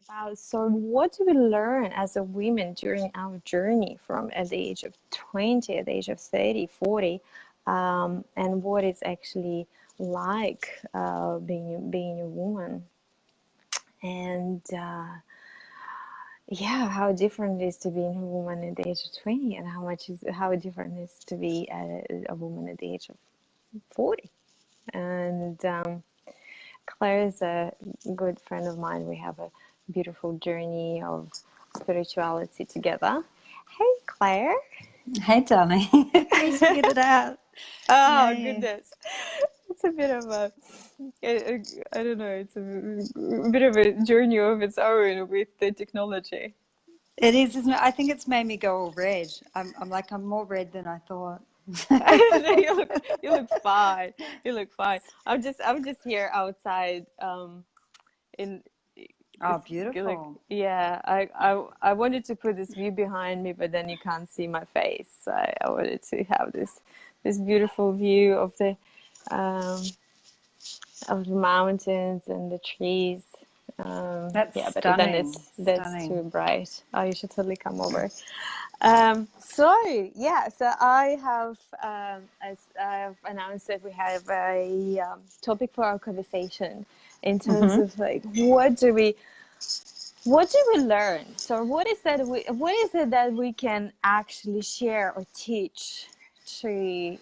about, so what do we learn as a women during our journey from at the age of 20, at the age of 30, 40, and what it's actually like being a woman, and yeah, how different it is to be a woman at the age of 20, and how different it is to be a woman at the age of 40. And Claire is a good friend of mine. We have a beautiful journey of spirituality together. Hey, Claire. Hey, darling. We figured it out. Oh, Yay. goodness. It's a bit of I don't know, it's a bit of a journey of its own with the technology. It is, isn't it? I think it's made me go all red. I'm more red than I thought. You look fine. You look fine. I'm just here outside. In Oh, beautiful. yeah. I wanted to put this view behind me, but then you can't see my face. So I wanted to have this beautiful view of the mountains and the trees. That's yeah, but stunning. that's too bright. Oh, you should totally come over. So I have, as I've announced, that we have a topic for our conversation in terms of like what do we learn? So what is it that we can actually share or teach to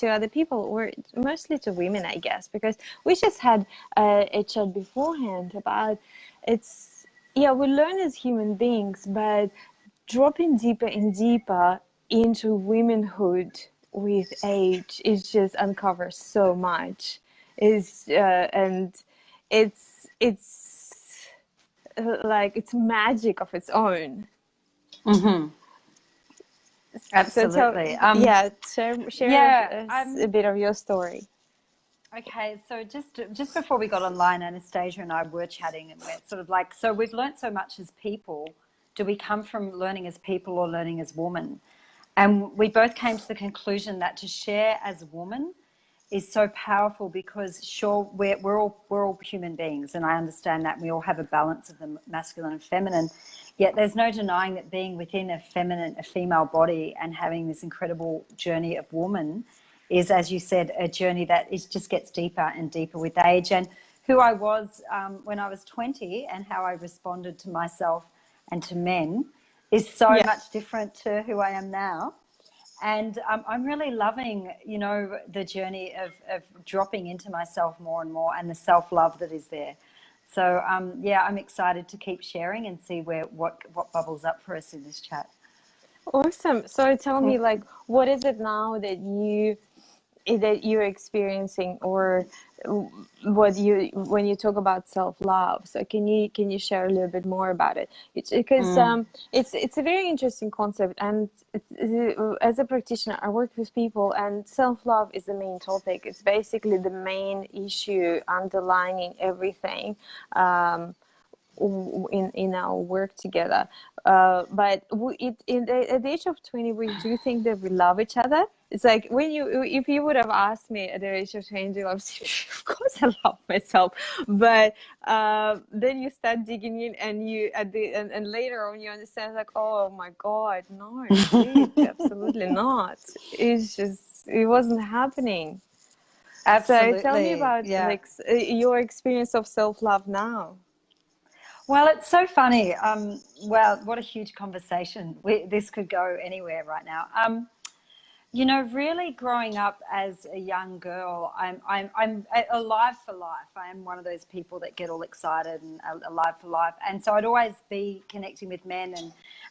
other people, or mostly to women, I guess, because we just had a chat beforehand about we learn as human beings, but dropping deeper and deeper into womanhood with age is just uncovers so much. And it's like it's magic of its own. Absolutely. So share a bit of your story. Okay, so just before we got online, Anastasia and I were chatting, and we're sort of like, so we've learned so much as people. Do we come from learning as people or learning as women? And we both came to the conclusion that to share as a woman is so powerful because, sure, we're all human beings, and I understand that we all have a balance of the masculine and feminine. Yet there's no denying that being within a female body and having this incredible journey of woman is, as you said, a journey that just gets deeper and deeper with age. And who I was when I was 20 and how I responded to myself and to men is so much different to who I am now. And I'm really loving, the journey of dropping into myself more and more, and the self-love that is there. So, I'm excited to keep sharing and see what bubbles up for us in this chat. Awesome. So tell me, like, what is it now that you're experiencing, or when you talk about self-love? So can you share a little bit more about it? Because it's a very interesting concept, and as a practitioner, I work with people, and self-love is the main topic. It's basically the main issue underlining everything in our work together. But at the age of 20, we do think that we love each other. It's like if you would have asked me at the age of 20, I would say, of course I love myself. But then you start digging in, and later on you understand, like, oh my God, no, please, absolutely not. It wasn't happening. Absolutely. So tell me about your experience of self-love now. Well, it's so funny. Well, what a huge conversation. This could go anywhere right now. Really growing up as a young girl, I'm alive for life. I am one of those people that get all excited and alive for life. And so I'd always be connecting with men,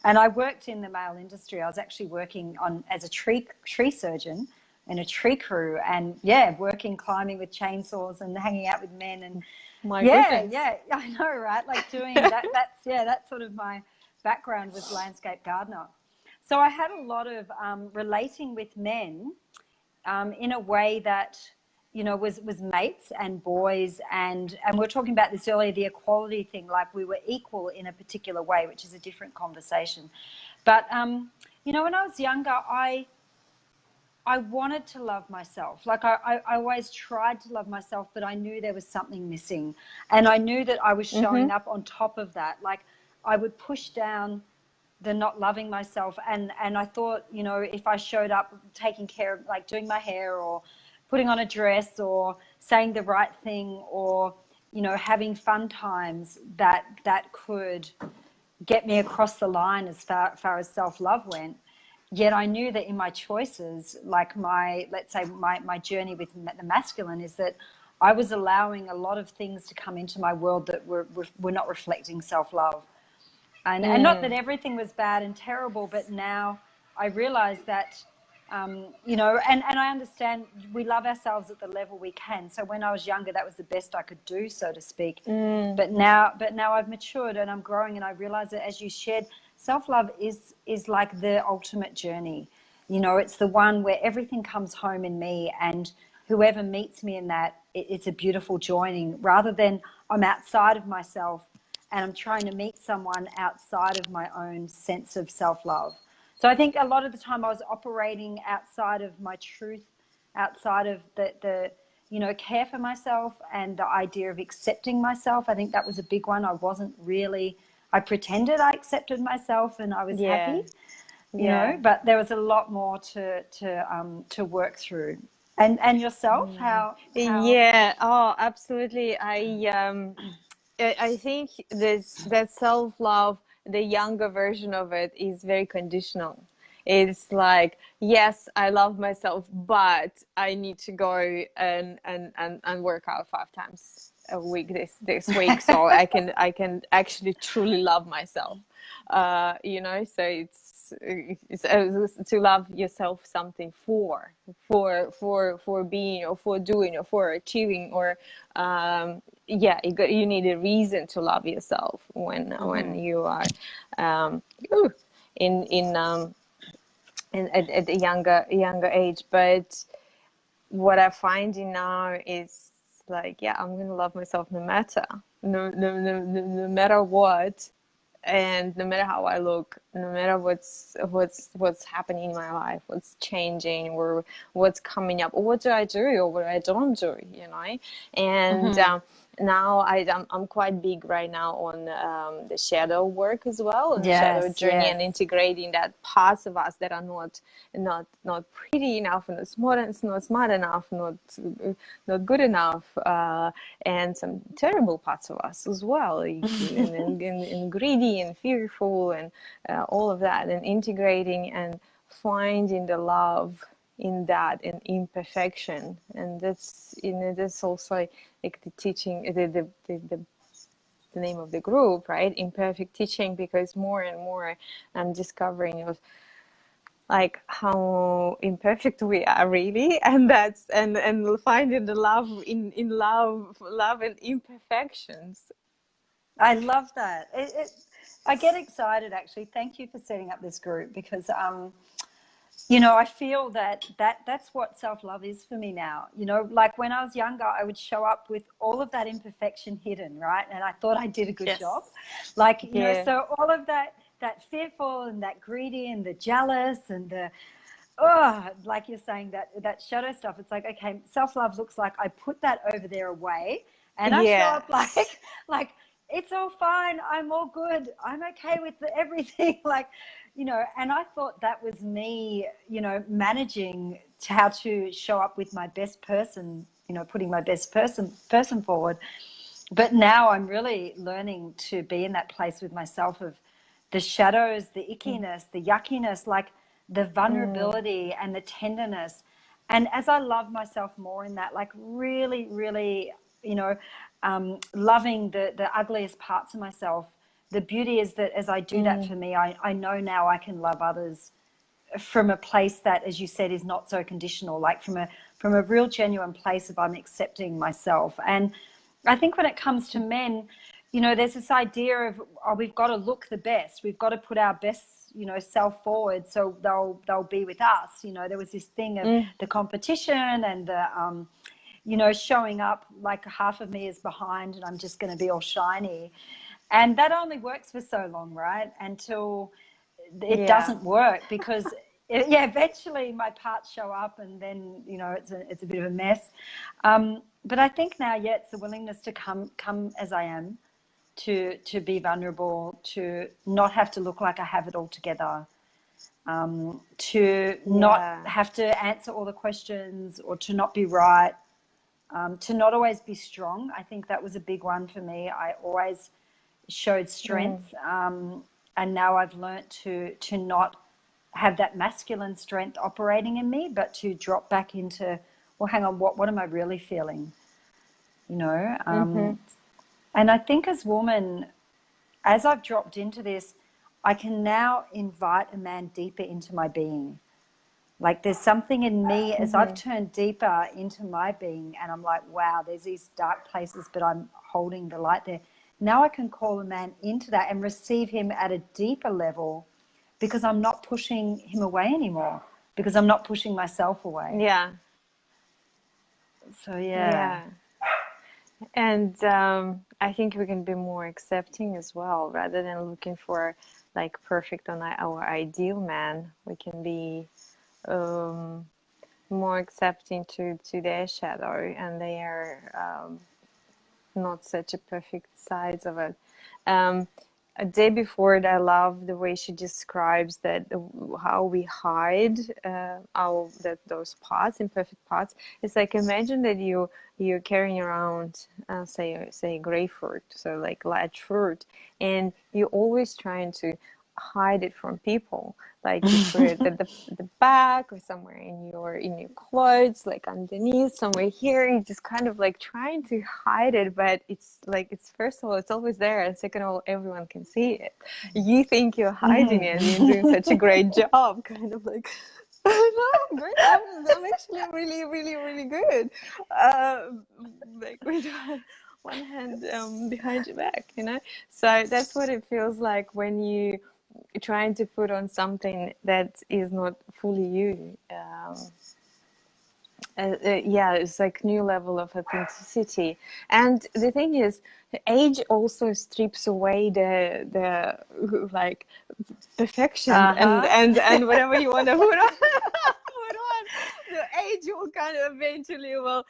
and I worked in the male industry. I was actually working as a tree surgeon in a tree crew, and climbing with chainsaws and hanging out with men, and goodness. I know, right? Like doing that. That's sort of my background, was landscape gardener. So I had a lot of relating with men in a way that, was mates and boys, and we're talking about this earlier, the equality thing, like we were equal in a particular way, which is a different conversation. But, when I was younger, I I wanted to love myself. Like I always tried to love myself, but I knew there was something missing. And I knew that I was showing up on top of that. Like I would push down the not loving myself. And I thought, you know, if I showed up taking care of, like doing my hair or putting on a dress or saying the right thing or, you know, having fun times, that could get me across the line as far as self-love went. Yet I knew that in my choices, like let's say my journey with the masculine, is that I was allowing a lot of things to come into my world that were not reflecting self-love. And not that everything was bad and terrible, but now I realize that, you know, and I understand we love ourselves at the level we can. So when I was younger, that was the best I could do, so to speak. But now I've matured and I'm growing, and I realize that, as you shared, self-love is like the ultimate journey. You know, it's the one where everything comes home in me, and whoever meets me in that, it's a beautiful joining, rather than I'm outside of myself and I'm trying to meet someone outside of my own sense of self-love. So I think a lot of the time I was operating outside of my truth, outside of the you know, care for myself and the idea of accepting myself. I think that was a big one. I wasn't really, I pretended I accepted myself and I was happy, you know, but there was a lot more to work through. And yourself, how? Yeah, oh, absolutely. I think that self-love, the younger version of it, is very conditional. It's like, yes, I love myself, but I need to go and work out 5 times a week this week, so I can actually truly love myself. You know, so it's to love yourself something for being or for doing or for achieving, or yeah, you need a reason to love yourself when you are in at a younger age. But what I'm finding now is like, yeah, I'm gonna love myself no matter what, and no matter how I look, no matter what's happening in my life, what's changing, or what's coming up, or what do I do or what I don't do, you know. And now I'm quite big right now on the shadow work as well, and the shadow journey, and integrating that parts of us that are not pretty enough, and not smart enough, not good enough, and some terrible parts of us as well, and greedy and fearful and all of that, and integrating and finding the love in that and imperfection. And that's, you know, that's also like the teaching, the name of the group, right? Imperfect teaching, because more and more I'm discovering of like how imperfect we are really, and that's and finding the love in love and imperfections. I love that. I get excited, actually. Thank you for setting up this group, because you know, I feel that's what self-love is for me now. You know, like when I was younger, I would show up with all of that imperfection hidden, right? And I thought I did a good job. Like, you know, so all of that fearful and that greedy and the jealous and the, like you're saying, that shadow stuff. It's like, okay, self-love looks like I put that over there away, and I show up like it's all fine. I'm all good. I'm okay with everything. Like, you know, and I thought that was me, you know, managing how to show up with my best person, you know, putting my best person forward. But now I'm really learning to be in that place with myself of the shadows, the ickiness, the yuckiness, like the vulnerability and the tenderness. And as I love myself more in that, like really, really, you know, loving the ugliest parts of myself, the beauty is that as I do that for me, I know now I can love others from a place that, as you said, is not so conditional, like from a real genuine place of I'm accepting myself. And I think when it comes to men, you know, there's this idea of, oh, we've got to look the best. We've got to put our best, you know, self forward so they'll be with us. You know, there was this thing of the competition and the, you know, showing up like half of me is behind and I'm just going to be all shiny. And that only works for so long, right? Until it doesn't work, because yeah, eventually my parts show up, and then it's a bit of a mess. But I think now, yeah, it's the willingness to come as I am, to be vulnerable, to not have to look like I have it all together, to not Yeah. have to answer all the questions, or to not be right, to not always be strong. I think that was a big one for me. I always showed strength, and now I've learnt to not have that masculine strength operating in me, but to drop back into, well, hang on, what am I really feeling? Mm-hmm. And I think as women, as I've dropped into this, I can now invite a man deeper into my being. Like there's something in me as I've Mm-hmm. turned deeper into my being, and I'm like, wow, there's these dark places, but I'm holding the light there. Now I can call a man into that and receive him at a deeper level, because I'm not pushing him away anymore, because I'm not pushing myself away. Yeah. So, yeah. Yeah. And I think we can be more accepting as well, rather than looking for like perfect on our ideal man. We can be more accepting to their shadow and their not such a perfect sides of it. A day before it, I love the way she describes that how we hide those parts, imperfect parts. It's like, imagine that you're carrying around say grapefruit, so like large fruit, and you're always trying to hide it from people. Like you put it at the back or somewhere in your clothes, like underneath, somewhere here. You're just kind of like trying to hide it, but it's like, it's, first of all, it's always there, and second of all, everyone can see it. You think you're hiding it, and you're doing such a great job, kind of like. No, great. I'm actually really, really, really good. Like with one hand behind your back, So that's what it feels like when you trying to put on something that is not fully you. Yeah, it's like new level of authenticity. And the thing is, age also strips away the like perfection and whatever you want to put on. Put on. The age will kind of eventually will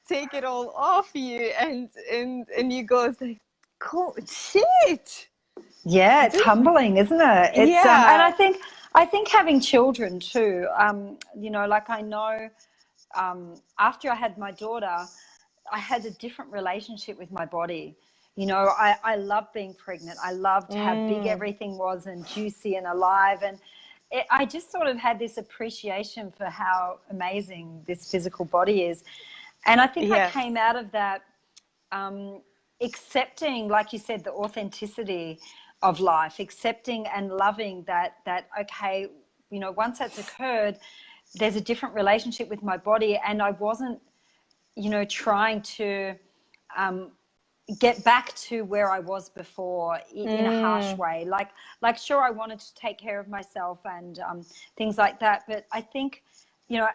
take it all off you, and you go, it's like, cool shit. Yeah, it's humbling, isn't it? It's and Yeah. I think having children too, like I know, after I had my daughter, I had a different relationship with my body. I loved being pregnant. I loved how big everything was and juicy and alive. And I just sort of had this appreciation for how amazing this physical body is. And I think I Yes. came out of that accepting, like you said, the authenticity of life, accepting and loving that okay, once that's occurred, there's a different relationship with my body, and I wasn't trying to get back to where I was before in a harsh way. Like sure, I wanted to take care of myself and things like that, but I think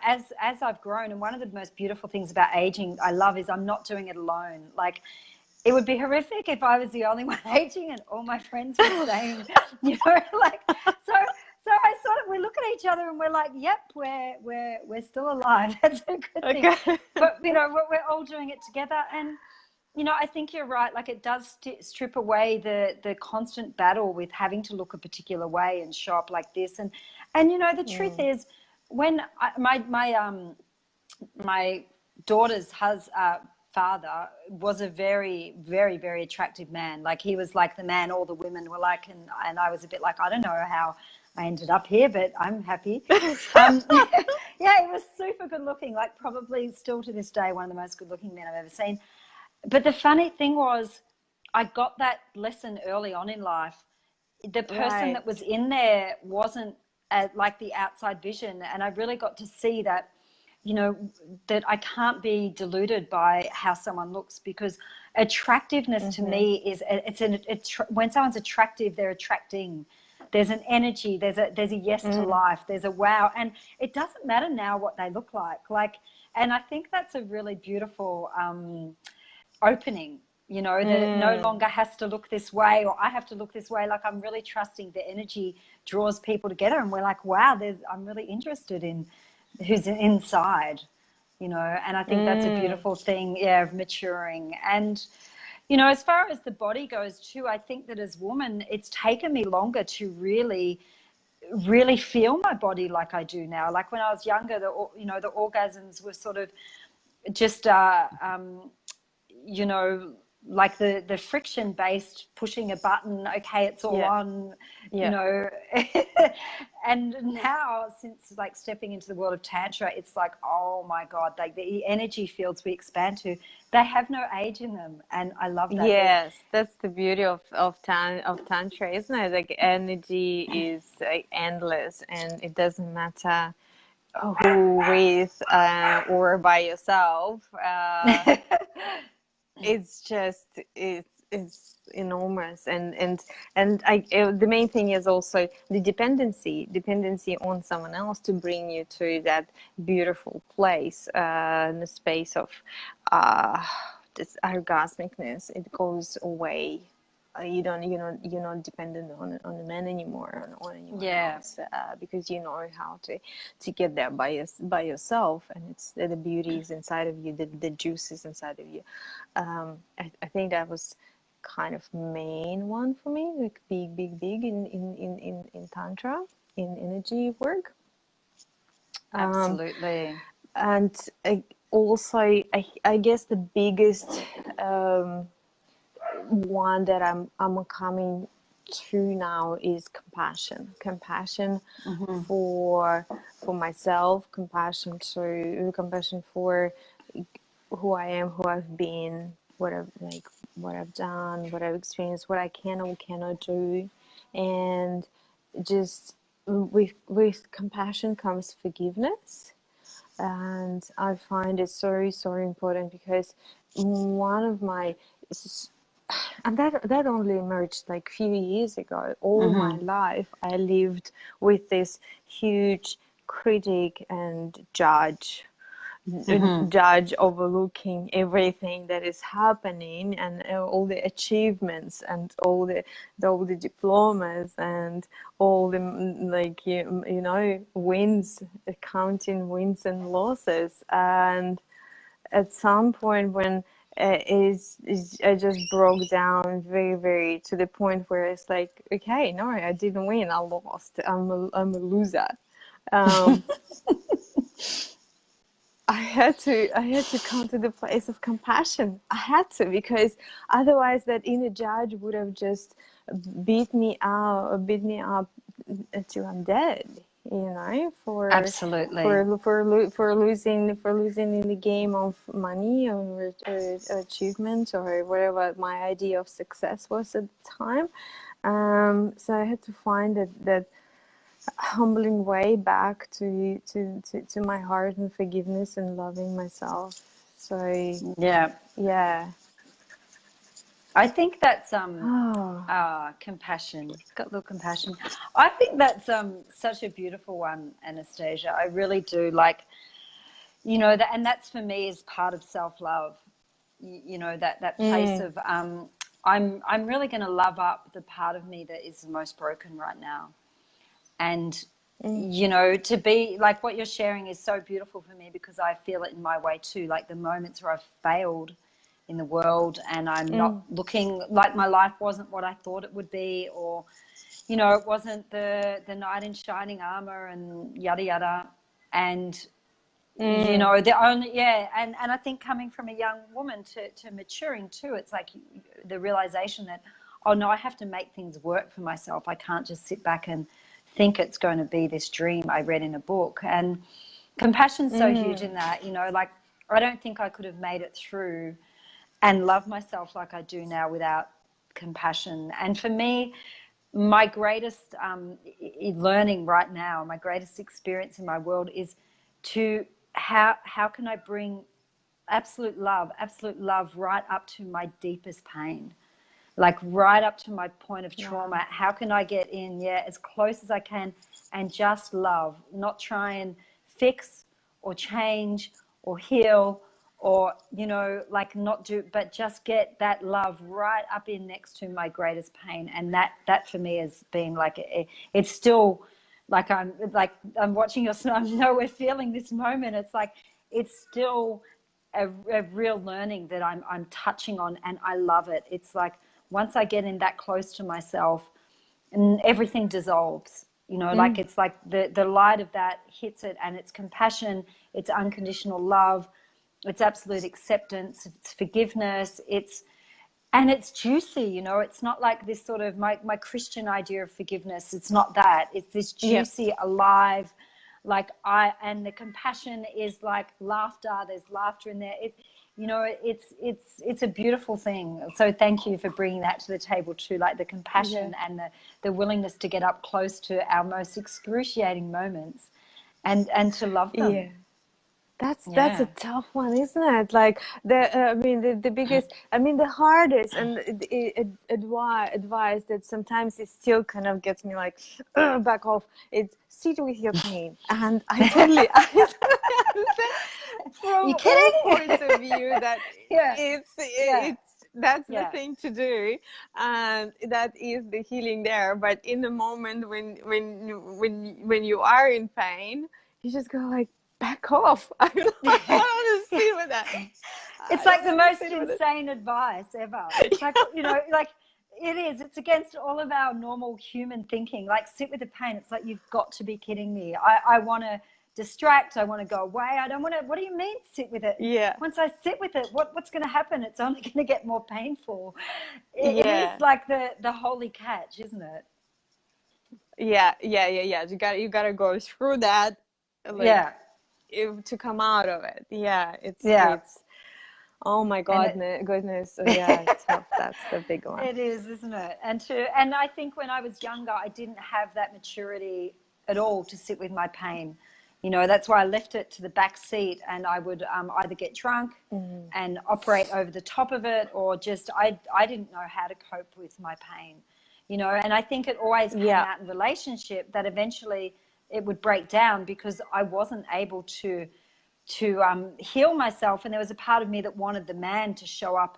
as I've grown, and one of the most beautiful things about aging I love is I'm not doing it alone. Like, it would be horrific if I was the only one aging and all my friends were saying, like, so I sort of, we look at each other and we're like, yep, we're still alive. That's a good thing. But, we're all doing it together. And, I think you're right. Like, it does strip away the constant battle with having to look a particular way and show up like this. And the truth is, when my daughter's father was a very, very, very attractive man. Like, he was like the man all the women were like, and I was a bit like, I don't know how I ended up here, but I'm happy. Yeah, he was super good looking, like probably still to this day one of the most good looking men I've ever seen. But the funny thing was, I got that lesson early on in life. The person that was in there wasn't like the outside vision, and I really got to see that that I can't be deluded by how someone looks, because attractiveness to me is when someone's attractive, they're attracting. There's an energy, there's a yes to life, there's a wow, and it doesn't matter now what they look like. And I think that's a really beautiful opening you know, that it no longer has to look this way, or I have to look this way. Like, I'm really trusting the energy draws people together, and we're like, wow, I'm really interested in who's inside, you know. And I think that's a beautiful thing, yeah, of maturing. And, you know, as far as the body goes too, I think that as women, it's taken me longer to really feel my body like I do now. Like when I was younger, you know, the orgasms were sort of just you know, like the friction based pushing a button, okay, it's all on, you know. And now, since like stepping into the world of tantra, it's like, oh my god, like the energy fields we expand to, they have no age in them, and I love that. Yes, that's the beauty of tantra, isn't it? Like, energy is like endless, and it doesn't matter who with or by yourself. It's just it's enormous, and the main thing is also the dependency on someone else to bring you to that beautiful place, in the space of this orgasmicness. It goes away. You're not dependent on a man anymore, on anyone else, because you know how to get there by yourself, and it's the beauty is inside of you, the juice is inside of you. I think that was kind of main one for me, like big in tantra, in energy work. Absolutely. And also I guess the biggest one that I'm coming to now is compassion for myself, compassion for who I am, who I've been, what I've done, what I've experienced, what I can or cannot do. And just with compassion comes forgiveness. And I find it so important, because one of my, and that only emerged like a few years ago. All my life I lived with this huge critic and judge overlooking everything that is happening, and all the achievements, and all the diplomas, and all the like you know wins, counting wins and losses. And at some point when I just broke down very to the point where it's like, okay, no, I didn't win, I lost, I'm a loser. I had to come to the place of compassion. I had to, because otherwise that inner judge would have just beat me up until I'm dead. You know, Absolutely. for losing in the game of money, or achievement, or whatever my idea of success was at the time. So I had to find that humbling way back to my heart, and forgiveness, and loving myself. So yeah. I think that's compassion. It's got a little compassion. I think that's such a beautiful one, Anastasia. I really do. Like, you know, and that's for me is part of self-love. You know, that place of I'm really going to love up the part of me that is the most broken right now. And you know, to be like what you're sharing is so beautiful for me, because I feel it in my way too. Like the moments where I've failed in the world, and I'm not looking like my life wasn't what I thought it would be, or, you know, it wasn't the knight in shining armor and yada yada. And you know, the only and I think coming from a young woman to maturing too, it's like the realization that, oh no, I have to make things work for myself. I can't just sit back and think it's going to be this dream I read in a book. And compassion's so huge in that, you know, like I don't think I could have made it through and love myself like I do now without compassion. And for me, my greatest learning right now, my greatest experience in my world is to how can I bring absolute love right up to my deepest pain, like right up to my point of trauma. How can I get in, as close as I can, and just love, not try and fix or change or heal or, you know, like not do, but just get that love right up in next to my greatest pain. And that for me has been like, it's still like, I'm watching your, I know we're feeling this moment. It's like, it's still a real learning that I'm touching on, and I love it. It's like, once I get in that close to myself, and everything dissolves, you know, like it's like the light of that hits it, and it's compassion, it's unconditional love, it's absolute acceptance, it's forgiveness, and it's juicy, you know. It's not like this sort of my Christian idea of forgiveness. It's not that. It's this Yeah. juicy, alive, like and the compassion is like laughter. There's laughter in there. You know, it's a beautiful thing. So thank you for bringing that to the table too, like the compassion and the willingness to get up close to our most excruciating moments, and to love them. Yeah. That's a tough one, isn't it? Like I mean, the biggest, I mean, the hardest, and advice that sometimes it still kind of gets me like back off. It's sit with your pain, and I totally understand from You all kidding? points of view that it's that's the thing to do, and that is the healing there. But in the moment when you are in pain, you just go like, back off. I don't want to sit with that. It's like the most insane advice ever. It's like, you know, like it is. It's against all of our normal human thinking. Like, sit with the pain. It's like, you've got to be kidding me. I want to distract. I want to go away. I don't want to. What do you mean sit with it? Yeah. Once I sit with it, what's going to happen? It's only going to get more painful. It is like the holy catch, isn't it? Yeah. You gotta go through that, like, to come out of it. It's oh my goodness. So it's tough. That's the big one. It is, isn't it? And I think when I was younger, I didn't have that maturity at all to sit with my pain. You know, that's why I left it to the back seat, and I would either get drunk and operate over the top of it, or just I didn't know how to cope with my pain. You know, and I think it always came out in relationship that eventually it would break down because I wasn't able to heal myself, and there was a part of me that wanted the man to show up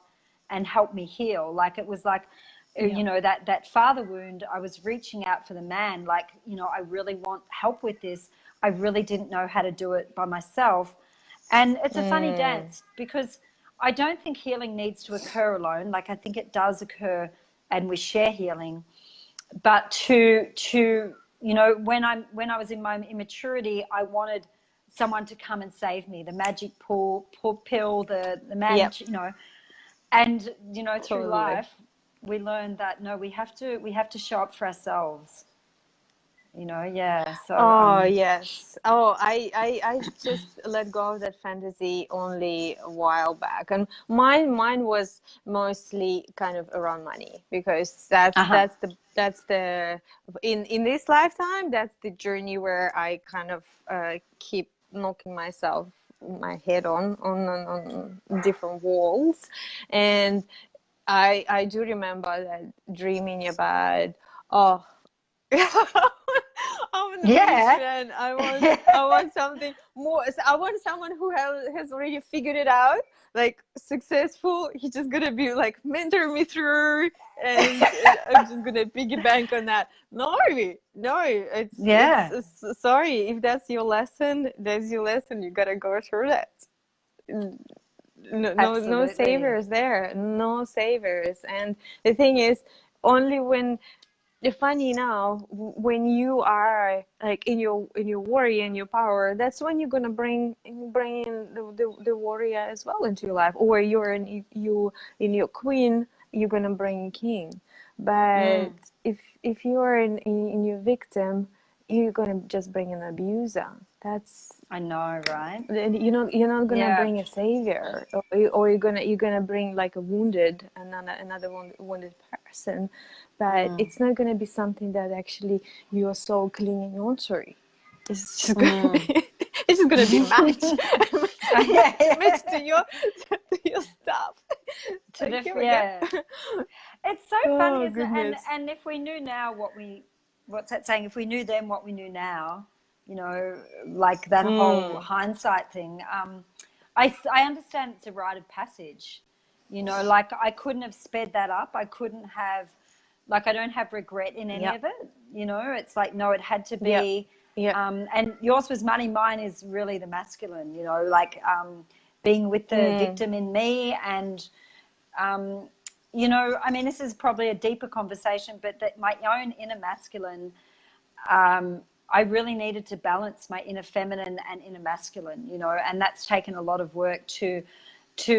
and help me heal. Like, it was like, you know, that father wound, I was reaching out for the man, like, you know, I really want help with this. I really didn't know how to do it by myself. And it's a funny dance, because I don't think healing needs to occur alone. Like, I think it does occur and we share healing, but to you know, when I was in my immaturity, I wanted someone to come and save me, the magic pill, the man, you know. And, you know, through life, we learned that, no, we have to show up for ourselves, you know. So yes. I just let go of that fantasy only a while back, and mine was mostly kind of around money, because that's the in this lifetime, that's the journey where I kind of keep knocking my head on different walls. And I do remember that dreaming about, oh, I'm on the mission. I want something more. I want someone who has already figured it out, like successful. He's just gonna be like mentor me through, and I'm just gonna piggy bank on that. No, it's sorry, if that's your lesson. That's your lesson. You gotta go through that. No savers there. No savers. And the thing is, only when, funny now, when you are like in your warrior and your power, that's when you're gonna bring in the warrior as well into your life. Or you're in your queen, you're gonna bring king. But if you're in your victim, you're gonna just bring an abuser. That's, I know, right? You're not gonna bring a savior, or you're gonna bring like a another wounded person, but it's not gonna be something that actually you're so clinging onto. It's just gonna be it's just gonna be matched to your stuff. It's so funny, isn't it? And if we knew now what's that saying? If we knew then what we knew now, you know, like that whole hindsight thing. I understand it's a rite of passage, you know, like I couldn't have sped that up. I couldn't have, like, I don't have regret in any of it, you know. It's like, no, it had to be. And yours was money, mine is really the masculine, you know, like being with the victim in me. And you know, I mean, this is probably a deeper conversation, but that my own inner masculine, I really needed to balance my inner feminine and inner masculine, you know, and that's taken a lot of work to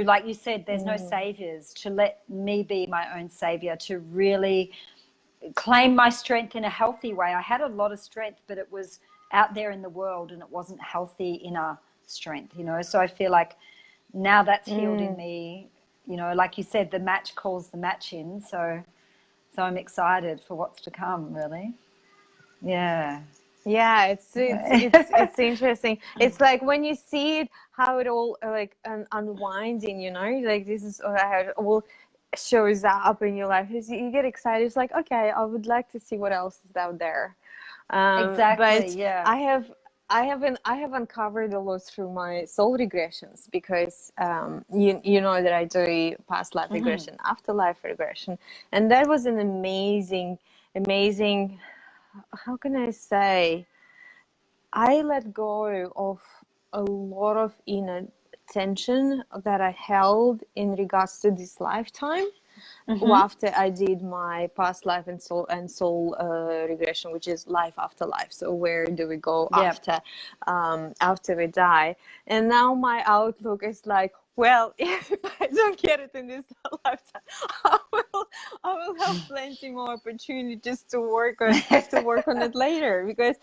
like you said, there's no saviors, to let me be my own savior, to really claim my strength in a healthy way. I had a lot of strength, but it was out there in the world and it wasn't healthy inner strength, you know. So I feel like now that's healed in me, you know, like you said, the match calls the match in. So I'm excited for what's to come, really. Yeah. Yeah, it's interesting. It's like when you see it, how it all like unwinding, you know, like this is how it all shows up in your life. You get excited. It's like, okay, I would like to see what else is out there. Exactly. But Yeah. I have uncovered a lot through my soul regressions, because you know that I do past life regression, afterlife regression, and that was an amazing, how can I say, I let go of a lot of inner tension that I held in regards to this lifetime. After I did my past life and soul regression, which is life after life. So where do we go after we die? And now my outlook is like, well, if I don't get it in this lifetime, I will have plenty more opportunities to work on it later. Because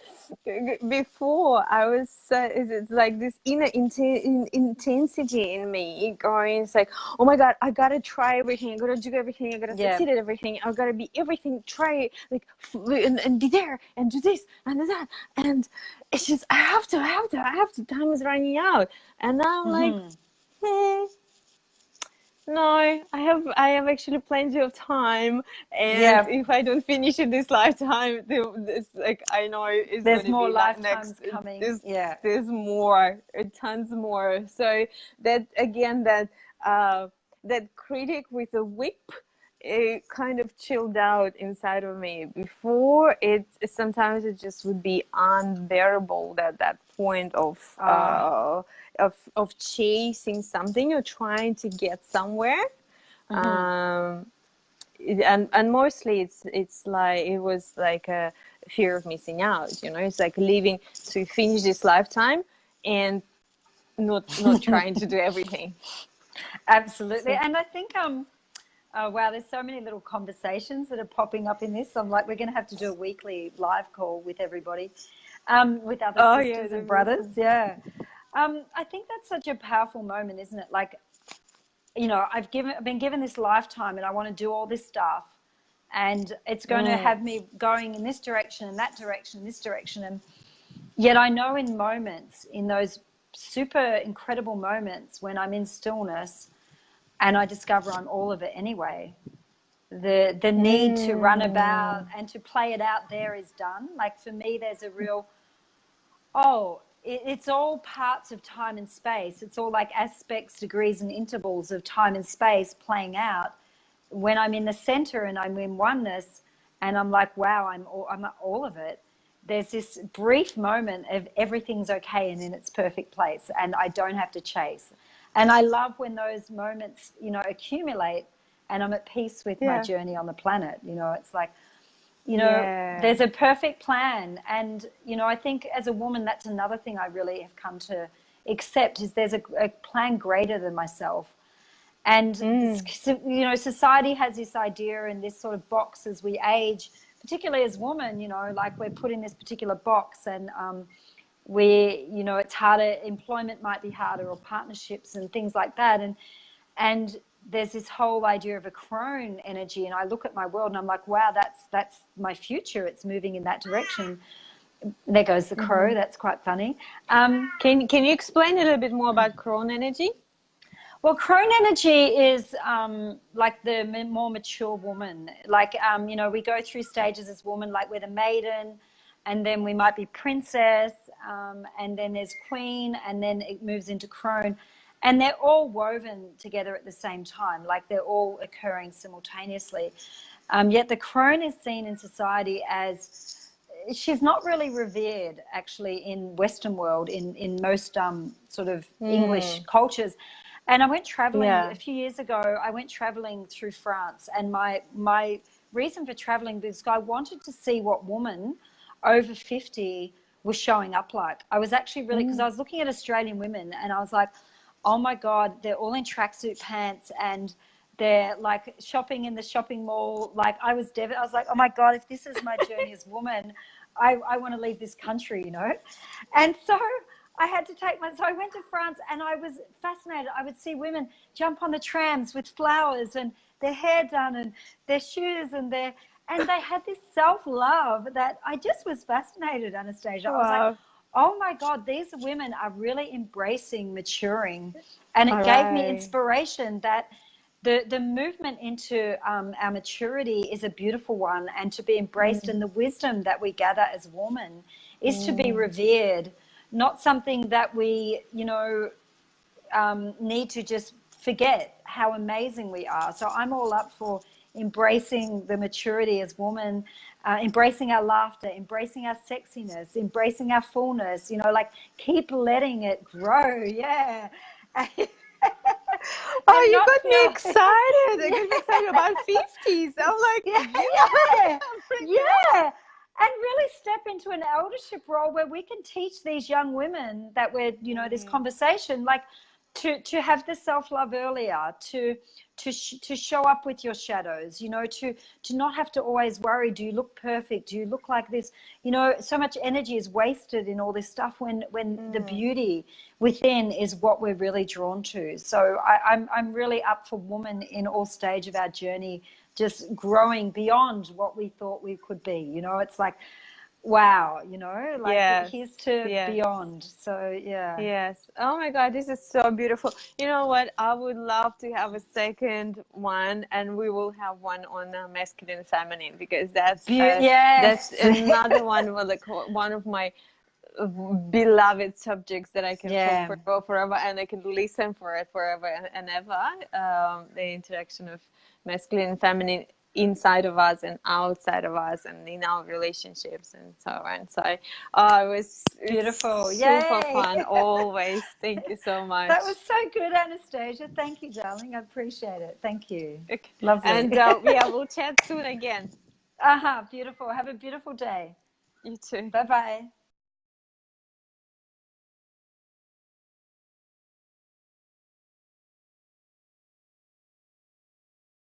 before I was, it's like this inner intensity in me going. It's like, oh my God, I gotta try everything. I gotta do everything. I gotta succeed at everything. I gotta be everything. Try like and be there and do this and do that. And it's just I have to. Time is running out, and now I'm like. No, I have actually plenty of time, and if I don't finish in this lifetime, it's like I know it's there's going to more be lifetimes next. coming. There's more, tons more. So that again, that critic with a whip, it kind of chilled out inside of me. Before sometimes it just would be unbearable, that point of chasing something or trying to get somewhere. And mostly it's like it was like a fear of missing out, you know. It's like living to finish this lifetime and not trying to do everything. Absolutely. And I think oh, wow, there's so many little conversations that are popping up in this. I'm like, we're going to have to do a weekly live call with everybody, with other sisters and brothers. Yeah. I think that's such a powerful moment, isn't it? Like, you know, I've been given this lifetime and I want to do all this stuff, and it's going to have me going in this direction and that direction, this direction. And yet I know in moments, in those super incredible moments when I'm in stillness and I discover I'm all of it anyway, the need to run about and to play it out there is done. Like for me, there's a real, it's all parts of time and space. It's all like aspects, degrees, and intervals of time and space playing out. When I'm in the center and I'm in oneness and I'm like, wow, I'm all of it, there's this brief moment of everything's okay and in its perfect place, and I don't have to chase. And I love when those moments, you know, accumulate and I'm at peace with my journey on the planet. You know, it's like, you know, there's a perfect plan. And, you know, I think as a woman, that's another thing I really have come to accept, is there's a plan greater than myself. And, you know, society has this idea and this sort of box as we age, particularly as women, you know, like we're put in this particular box, and you know, it's harder, employment might be harder, or partnerships and things like that. And there's this whole idea of a crone energy, and I look at my world and I'm like, wow, that's my future. It's moving in that direction. There goes the crow. That's quite funny. Can you explain a little bit more about crone energy? Well, crone energy is like the more mature woman. Like, you know, we go through stages as women, like we're the maiden, and then we might be princess, and then there's queen, and then it moves into crone. and they're all woven together at the same time, like they're all occurring simultaneously. Yet the crone is seen in society as, she's not really revered actually in Western world, in most sort of English cultures. And I went traveling a few years ago. I went traveling through France, and my reason for traveling was I wanted to see what woman over 50 was showing up like. I was actually really, because I was looking at Australian women, and I was like, oh my God, they're all in tracksuit pants, and they're like shopping in the shopping mall. Like I was like, oh my God, if this is my journey as woman, I want to leave this country, you know? And so I had to so I went to France, and I was fascinated. I would see women jump on the trams with flowers and their hair done and their shoes and they had this self-love that I just was fascinated, Anastasia. I was like, oh my God, these women are really embracing maturing. And it gave me inspiration that the movement into our maturity is a beautiful one, and to be embraced, and the wisdom that we gather as women is to be revered, not something that we, you know, need to just forget how amazing we are. So I'm all up for embracing the maturity as women, embracing our laughter, embracing our sexiness, embracing our fullness, you know, like keep letting it grow. Yeah. Oh, you got me excited. I got me excited about 50s. I'm like, yeah. And really step into an eldership role where we can teach these young women that we're, you know, this conversation, like to have the self-love earlier, to show up with your shadows, you know, to not have to always worry, do you look perfect? Do you look like this? You know, so much energy is wasted in all this stuff when the beauty within is what we're really drawn to. So I'm really up for women in all stage of our journey, just growing beyond what we thought we could be. You know, it's like, wow, you know, like here's to beyond. So Yes. Oh my God, this is so beautiful. You know what? I would love to have a second one, and we will have one on masculine and feminine, because that's another one, like one of my beloved subjects that I can talk for forever, and I can listen for it forever and ever. The interaction of masculine and feminine inside of us and outside of us, and in our relationships and so on. So it was beautiful, super fun always. Thank you so much. That was so good, Anastasia. Thank you, darling. I appreciate it. Thank you. Okay. Lovely. And we'll chat soon again. Beautiful. Have a beautiful day. You too. Bye-bye.